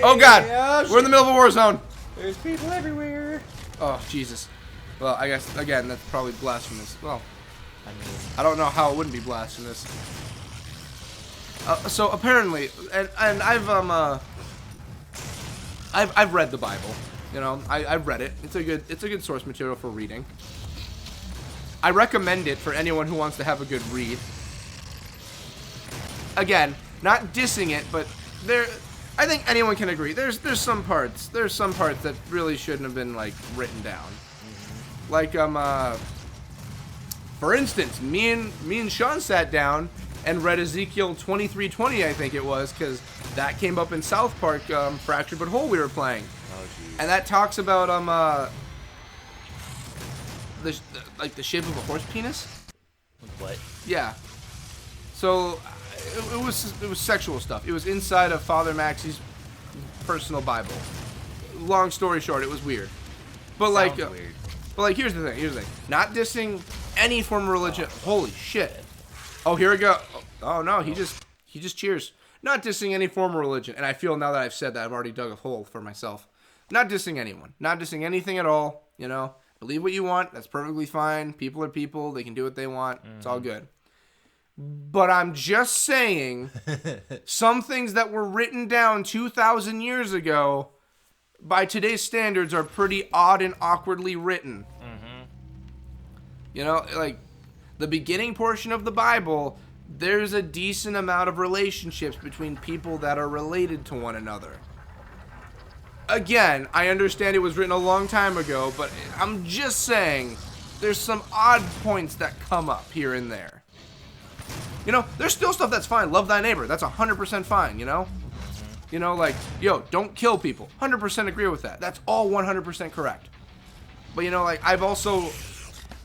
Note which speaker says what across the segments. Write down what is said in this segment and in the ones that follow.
Speaker 1: Oh God!
Speaker 2: Oh,
Speaker 1: We're in the middle of a war zone.
Speaker 2: There's people everywhere.
Speaker 1: Oh Jesus. Well, I guess again that's probably blasphemous. Well,
Speaker 2: I mean,
Speaker 1: I don't know how it wouldn't be blasphemous. So apparently, and I've read the Bible. You know, I've read it. It's a good source material for reading. I recommend it for anyone who wants to have a good read. Again, not dissing it, but I think anyone can agree. There's some parts that really shouldn't have been like written down. Like for instance, me and Sean sat down and read Ezekiel 23:20, I think it was, because that came up in South Park, Fractured But Whole we were playing.
Speaker 2: oh geez.
Speaker 1: And that talks about the shape of a horse penis.
Speaker 2: What?
Speaker 1: Yeah. So it was sexual stuff. It was inside of Father Maxie's personal Bible. Long story short, it was weird. But
Speaker 2: Sounds
Speaker 1: like,
Speaker 2: weird.
Speaker 1: here's the thing. Not dissing any form of religion. Holy shit. Oh, here we go. Oh no, he just cheers. Not dissing any form of religion. And I feel now that I've said that, I've already dug a hole for myself. Not dissing anyone. Not dissing anything at all. You know, believe what you want. That's perfectly fine. People are people. They can do what they want. It's all good. But I'm just saying, some things that were written down 2,000 years ago, by today's standards, are pretty odd and awkwardly written. You know, like, the beginning portion of the Bible, there's a decent amount of relationships between people that are related to one another. Again, I understand it was written a long time ago, but I'm just saying, there's some odd points that come up here and there. You know, there's still stuff that's fine. Love thy neighbor. That's 100% fine, you know? You know, like, yo, don't kill people. 100% agree with that. That's all 100% correct. But, you know, like, I've also...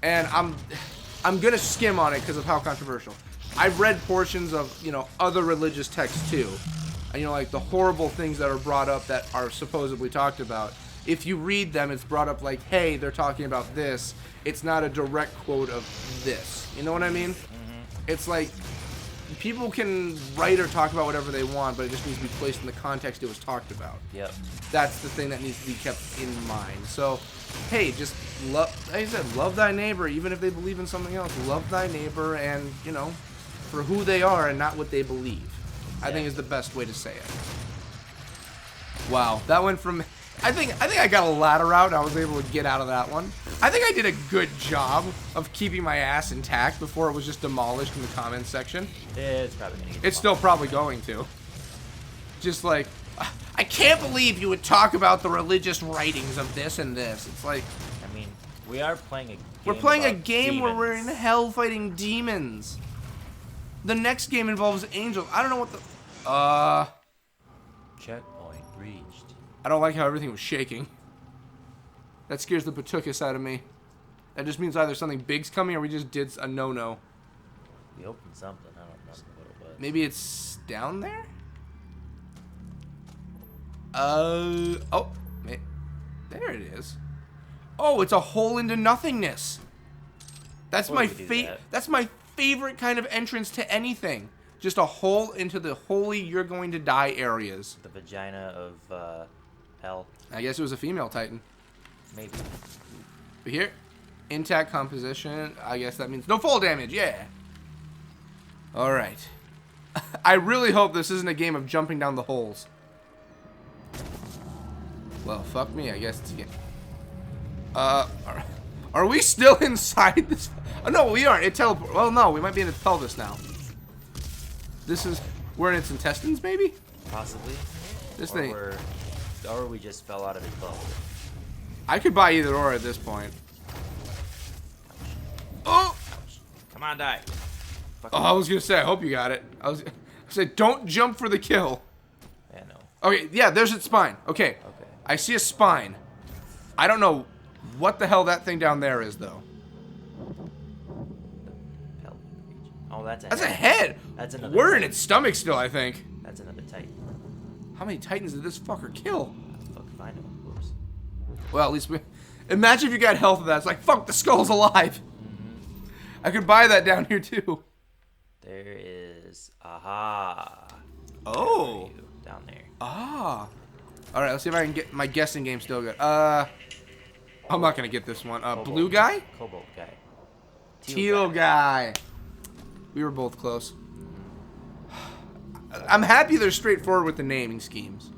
Speaker 1: And I'm gonna skim on it because of how controversial. I've read portions of, you know, other religious texts too. And, you know, like, the horrible things that are brought up that are supposedly talked about. If you read them, it's brought up like, hey, they're talking about this. It's not a direct quote of this. You know what I mean? It's like, people can write or talk about whatever they want, but it just needs to be placed in the context it was talked about.
Speaker 2: Yep.
Speaker 1: That's the thing that needs to be kept in mind. So, hey, just love, like I said, love thy neighbor, even if they believe in something else. Love thy neighbor, and, you know, for who they are and not what they believe. I think is the best way to say it. Wow, that went from... I think I got a ladder out and I was able to get out of that one. I think I did a good job of keeping my ass intact before it was just demolished in the comments section.
Speaker 2: It's probably gonna get
Speaker 1: It's still probably going to. Just like, I can't believe you would talk about the religious writings of this and this. It's like...
Speaker 2: I mean, we are playing a game.
Speaker 1: We're playing a
Speaker 2: about
Speaker 1: game where we're in
Speaker 2: demons.
Speaker 1: hell fighting demons. The next game involves angels. I don't know what the...
Speaker 2: Checkpoint reached.
Speaker 1: I don't like how everything was shaking. That scares the patookus out of me. That just means either something big's coming or we just did a no-no.
Speaker 2: We opened something. I don't know what it was.
Speaker 1: Maybe it's down there? Oh. There it is. Oh, it's a hole into nothingness. That's
Speaker 2: Why
Speaker 1: my
Speaker 2: would we do that?
Speaker 1: That's my favorite kind of entrance to anything. Just a hole into the holy you're going to die areas.
Speaker 2: The vagina of hell.
Speaker 1: I guess it was a female titan.
Speaker 2: Maybe.
Speaker 1: But here, intact composition. I guess that means no fall damage. Yeah. All right. I really hope this isn't a game of jumping down the holes. Well, fuck me. I guess it's a game. Are we still inside this? Oh, no, we aren't. It teleport. Well, no, we might be in its pelvis now. This is... We're in its intestines, maybe?
Speaker 2: Possibly.
Speaker 1: This
Speaker 2: or
Speaker 1: thing...
Speaker 2: Or we just fell out of his boat.
Speaker 1: I could buy either or at this point. Oh!
Speaker 2: Come on, die.
Speaker 1: Oh, I was gonna say, I hope you got it. I was gonna say, don't jump for the kill.
Speaker 2: Yeah, no.
Speaker 1: Okay, yeah, there's its spine. Okay.
Speaker 2: Okay.
Speaker 1: I see a spine. I don't know what the hell that thing down there is, though.
Speaker 2: Pelvic region. Oh, that's a
Speaker 1: That's
Speaker 2: head.
Speaker 1: a head.
Speaker 2: That's another
Speaker 1: We're in
Speaker 2: Titan.
Speaker 1: its stomach still, I think.
Speaker 2: That's another Titan.
Speaker 1: How many titans did this fucker kill?
Speaker 2: Fuck if I know. Whoops.
Speaker 1: Well, at least we... Imagine if you got health of that. It's like, fuck, the skull's alive. I could buy that down here, too.
Speaker 2: There is... Aha.
Speaker 1: Oh.
Speaker 2: Where are you? Down there.
Speaker 1: Ah. All right, let's see if I can get my guessing game still good. I'm not gonna get this one. Blue guy?
Speaker 2: Cobalt guy.
Speaker 1: Teal guy. We were both close. I'm happy they're straightforward with the naming schemes.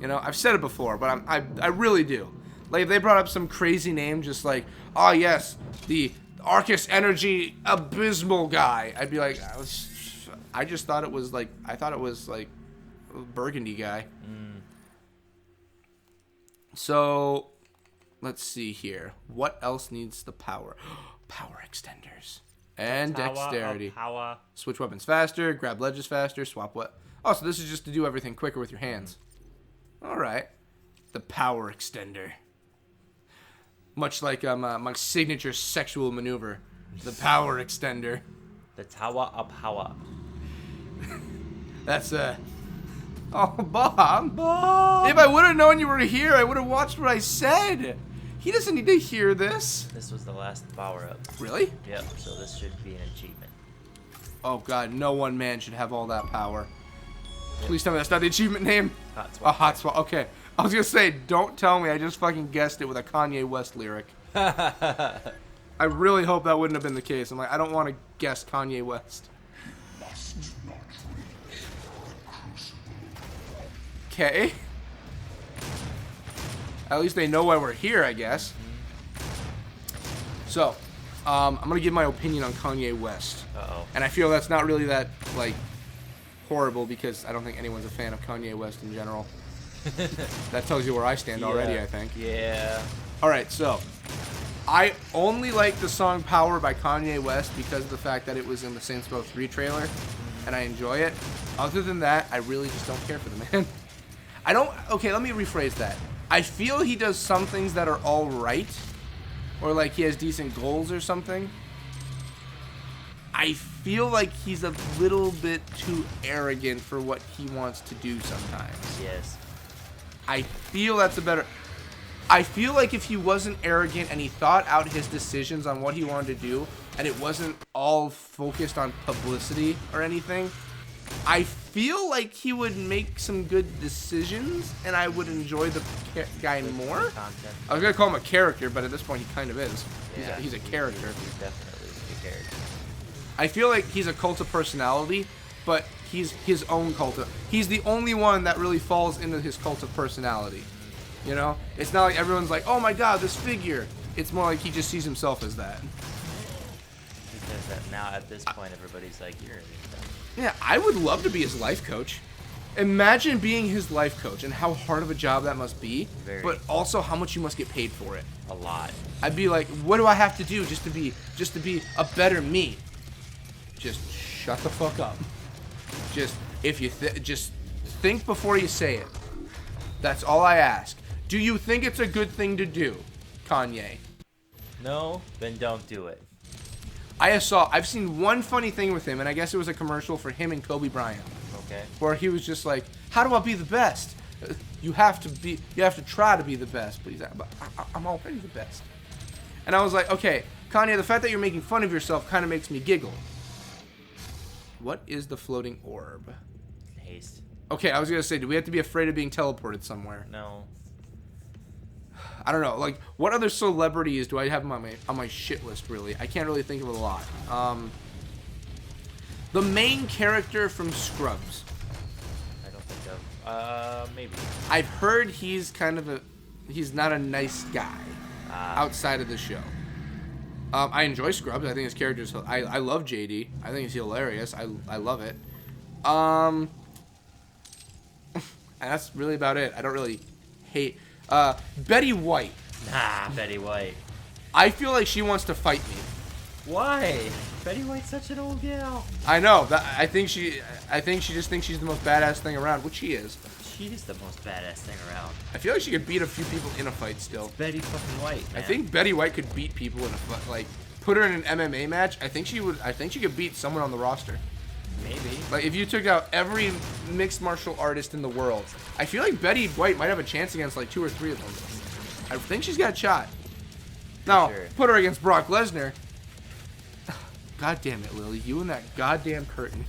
Speaker 1: You know, I've said it before, but I really do. Like, if they brought up some crazy name, just like, oh yes, the Arcus Energy Abysmal guy, I'd be like, I just thought it was like, Burgundy guy. So, let's see here. What else needs the power? Power extenders. And dexterity.
Speaker 2: Power.
Speaker 1: Switch weapons faster, grab ledges faster, swap what? Oh, so this is just to do everything quicker with your hands. Alright. The power extender. Much like my signature sexual maneuver. The power extender.
Speaker 2: The tower of power.
Speaker 1: That's Oh, Bob. If I would have known you were here, I would have watched what I said. He doesn't need to hear this.
Speaker 2: This was the last power-up.
Speaker 1: Really?
Speaker 2: Yep, so this should be an achievement.
Speaker 1: Oh, God. No one man should have all that power. Yep. Please tell me that's not the achievement name.
Speaker 2: Hot swap.
Speaker 1: A hot swap. Okay. I was going to say, don't tell me I just fucking guessed it with a Kanye West lyric. I really hope that wouldn't have been the case. I'm like, I don't want to guess Kanye West. Okay. At least they know why we're here, I guess. So, I'm gonna give my opinion on Kanye West.
Speaker 2: Uh-oh.
Speaker 1: And I feel that's not really that, like, horrible because I don't think anyone's a fan of Kanye West in general. That tells you where I stand already, I think.
Speaker 2: Yeah.
Speaker 1: Alright, so, I only like the song Power by Kanye West because of the fact that it was in the Saints Row 3 trailer, and I enjoy it. Other than that, I really just don't care for the man. Okay, let me rephrase that. I feel he does some things that are alright, or like he has decent goals or something. I feel like he's a little bit too arrogant for what he wants to do sometimes.
Speaker 2: Yes.
Speaker 1: I feel that's a better... I feel like if he wasn't arrogant and he thought out his decisions on what he wanted to do, and it wasn't all focused on publicity or anything, I feel like he would make some good decisions, and I would enjoy the guy more. I was going to call him a character, but at this point he kind of is.
Speaker 2: Yeah,
Speaker 1: he's a character.
Speaker 2: He's definitely a character.
Speaker 1: I feel like he's a cult of personality, but he's his own cult of... He's the only one that really falls into his cult of personality. You know? It's not like everyone's like, oh my god, this figure. It's more like he just sees himself as that.
Speaker 2: Because now at this point everybody's like, you're...
Speaker 1: Yeah, I would love to be his life coach. Imagine being his life coach and how hard of a job that must be, but also how much you must get paid for it.
Speaker 2: A lot.
Speaker 1: I'd be like, what do I have to do just to be a better me? Just shut the fuck up. Just just think before you say it. That's all I ask. Do you think it's a good thing to do, Kanye?
Speaker 2: No, then don't do it.
Speaker 1: I've seen one funny thing with him, and I guess it was a commercial for him and Kobe Bryant.
Speaker 2: Okay.
Speaker 1: Where he was just like, how do I be the best? You have to try to be the best, please. I'm already the best. And I was like, okay, Kanye, the fact that you're making fun of yourself kind of makes me giggle. What is the floating orb?
Speaker 2: Haste.
Speaker 1: Okay, I was going to say, do we have to be afraid of being teleported somewhere?
Speaker 2: No.
Speaker 1: I don't know. Like, what other celebrities do I have on my shit list, really? I can't really think of a lot. The main character from Scrubs.
Speaker 2: I don't think of. Maybe.
Speaker 1: I've heard he's he's not a nice guy outside of the show. I enjoy Scrubs. I think his character's... I love JD. I think he's hilarious. I love it. And that's really about it. I don't really hate... Betty White.
Speaker 2: Nah, Betty White.
Speaker 1: I feel like she wants to fight me.
Speaker 2: Why? Betty White's such an old gal.
Speaker 1: I know. I think she just thinks she's the most badass thing around, which she is.
Speaker 2: She is the most badass thing around.
Speaker 1: I feel like she could beat a few people in a fight still.
Speaker 2: It's Betty fucking White, man.
Speaker 1: I think Betty White could beat people in a fight. Like, put her in an MMA match. I think she could beat someone on the roster.
Speaker 2: Maybe.
Speaker 1: Like, if you took out every mixed martial artist in the world, I feel like Betty White might have a chance against like 2 or 3 of them. I think she's got a shot. Now, put her against Brock Lesnar. God damn it, Lily. You and that goddamn curtain.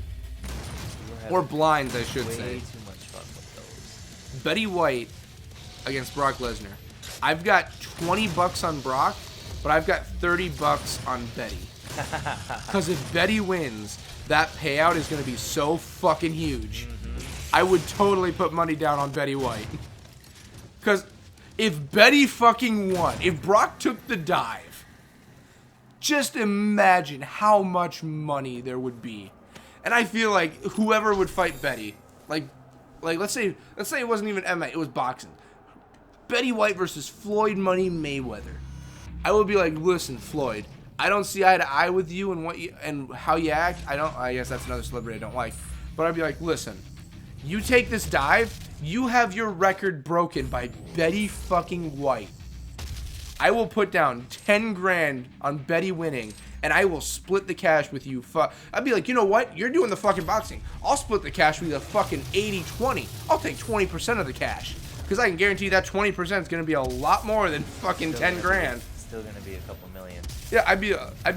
Speaker 1: Or blinds, I should say.
Speaker 2: Way too much fun with those.
Speaker 1: Betty White against Brock Lesnar. I've got $20 on Brock, but I've got $30 on Betty. Because if Betty wins, that payout is going to be so fucking huge. I would totally put money down on Betty White. Because if Betty fucking won, if Brock took the dive, just imagine how much money there would be. And I feel like whoever would fight Betty, like let's say it wasn't even MMA, it was boxing. Betty White versus Floyd Money Mayweather. I would be like, listen, Floyd, I don't see eye to eye with you and what you and how you act. I guess that's another celebrity I don't like. But I'd be like, listen, you take this dive, you have your record broken by Betty fucking White. I will put down 10 grand on Betty winning, and I will split the cash with you. I'd be like, you know what? You're doing the fucking boxing. I'll split the cash with you a fucking 80-20. I'll take 20% of the cash. Because I can guarantee that 20% is going to be a lot more than fucking 10 grand.
Speaker 2: Still going to be a couple million.
Speaker 1: Yeah, I'd be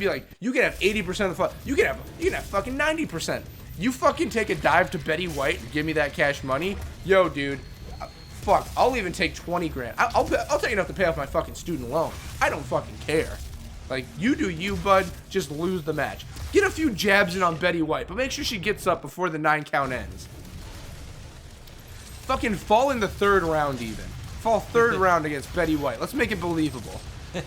Speaker 1: like, you can have 80% of the you can have fucking 90%. You fucking take a dive to Betty White and give me that cash money. Yo, dude. Fuck, I'll even take 20 grand. I'll take enough to pay off my fucking student loan. I don't fucking care. Like, you do you, bud. Just lose the match. Get a few jabs in on Betty White, but make sure she gets up before the 9 count ends. Fucking fall in the 3rd round even. Fall 3rd round against Betty White. Let's make it believable. I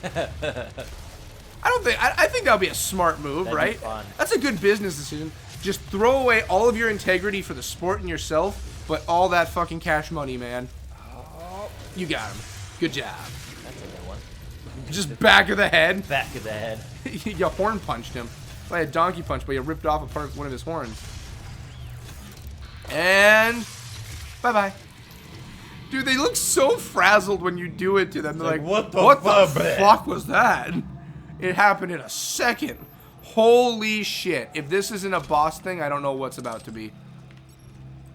Speaker 1: think that'll be a smart move,
Speaker 2: That'd
Speaker 1: right?
Speaker 2: be fun.
Speaker 1: That's a good business decision. Just throw away all of your integrity for the sport and yourself, but all that fucking cash money, man. Oh, you got him. Good job.
Speaker 2: That's a good one.
Speaker 1: Just back of the head.
Speaker 2: Back of the head.
Speaker 1: You horn punched him. It's like a donkey punch, but you ripped off a part of one of his horns. And bye-bye. Dude, they look so frazzled when you do it to them. They're like, what the fuck was that? It happened in a second. Holy shit. If this isn't a boss thing, I don't know what's about to be.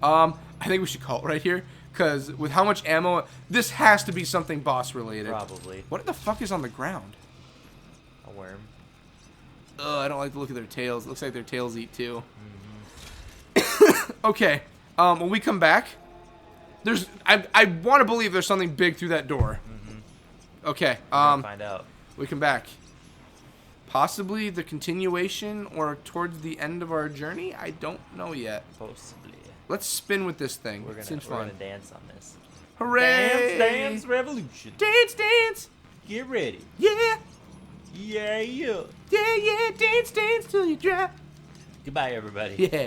Speaker 1: I think we should call it right here. Because with how much ammo, this has to be something boss related.
Speaker 2: Probably.
Speaker 1: What the fuck is on the ground?
Speaker 2: A worm.
Speaker 1: Ugh, I don't like the look of their tails. It looks like their tails eat too.
Speaker 2: Mm-hmm.
Speaker 1: Okay. When we come back, I want to believe there's something big through that door.
Speaker 2: Mm-hmm.
Speaker 1: Okay.
Speaker 2: Find out.
Speaker 1: We come back. Possibly the continuation or towards the end of our journey? I don't know yet.
Speaker 2: Possibly.
Speaker 1: Let's spin with this thing.
Speaker 2: We're
Speaker 1: Seems
Speaker 2: gonna
Speaker 1: fun.
Speaker 2: dance on this.
Speaker 1: Hooray!
Speaker 2: Dance revolution.
Speaker 1: Dance, dance!
Speaker 2: Get ready.
Speaker 1: Yeah!
Speaker 2: Yeah, yeah.
Speaker 1: Yeah, yeah, dance, dance till you drop.
Speaker 2: Goodbye, everybody.
Speaker 1: Yeah.